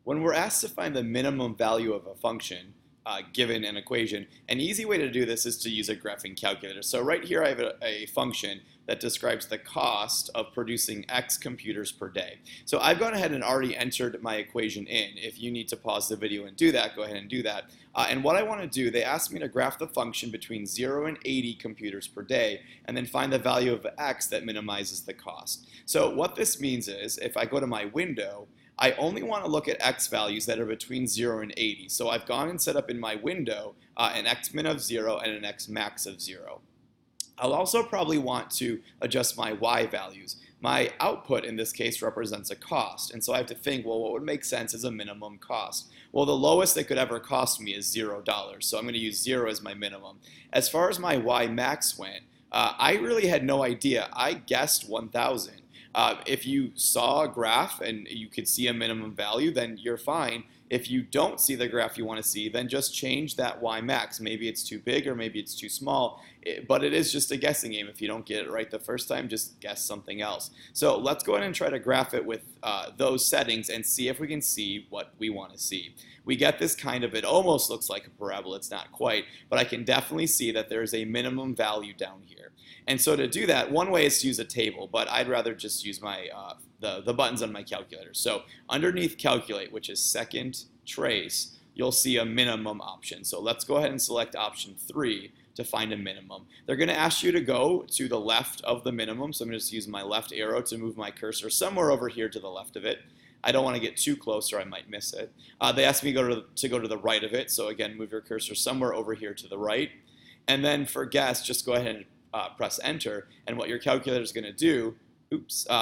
When we're asked to find the minimum value of a function given an equation, an easy way to do this is to use a graphing calculator. So right here I have a function that describes the cost of producing X computers per day. So I've gone ahead and already entered my equation in. If you need to pause the video and do that, go ahead and do that. And what I want to do, they asked me to graph the function between 0 and 80 computers per day, and then find the value of X that minimizes the cost. So what this means is, if I go to my window, I only want to look at X values that are between 0 and 80. So I've gone and set up in my window an X min of 0 and an X max of 0. I'll also probably want to adjust my Y values. My output in this case represents a cost, and so I have to think, well, what would make sense is a minimum cost? Well, the lowest it could ever cost me is $0, so I'm going to use 0 as my minimum. As far as my Y max went, I really had no idea. I guessed 1,000. If you saw a graph and you could see a minimum value, then you're fine. If you don't see the graph you want to see, then just change that Y max. Maybe it's too big or maybe it's too small, but it is just a guessing game. If you don't get it right the first time, just guess something else. So let's go ahead and try to graph it with those settings and see if we can see what we want to see. We get this kind of, it almost looks like a parabola, it's not quite, but I can definitely see that there's a minimum value down here. And so to do that, one way is to use a table, but I'd rather just use my the buttons on my calculator. So underneath calculate, which is second trace, you'll see a minimum option. So let's go ahead and select option 3 to find a minimum. They're going to ask you to go to the left of the minimum, so I'm going to just use my left arrow to move my cursor somewhere over here to the left of it. I don't want to get too close or I might miss it. They asked me to go to the right of it, so again, move your cursor somewhere over here to the right. And then for guess, just go ahead and press enter, and what your calculator is going to do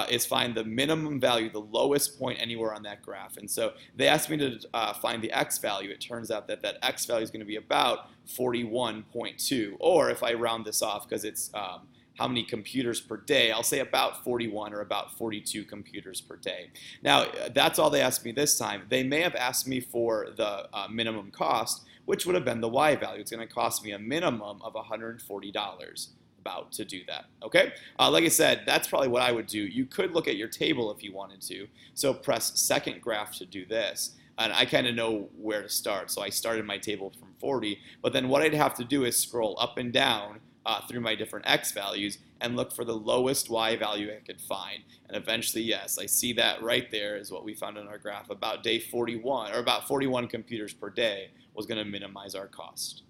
is find the minimum value, the lowest point anywhere on that graph. And so they asked me to find the X value. It turns out that that X value is going to be about 41.2, or if I round this off because it's how many computers per day, I'll say about 41 or about 42 computers per day. Now, that's all they asked me this time. They may have asked me for the minimum cost, which would have been the Y value. It's going to cost me a minimum of $140 about to do that. Okay, like I said, that's probably what I would do. You could look at your table if you wanted to. So press second graph to do this. And I kind of know where to start. So I started my table from 40, but then what I'd have to do is scroll up and down through my different X values and look for the lowest Y value I could find. And eventually, yes, I see that right there is what we found in our graph. About day 41, or about 41 computers per day was going to minimize our cost.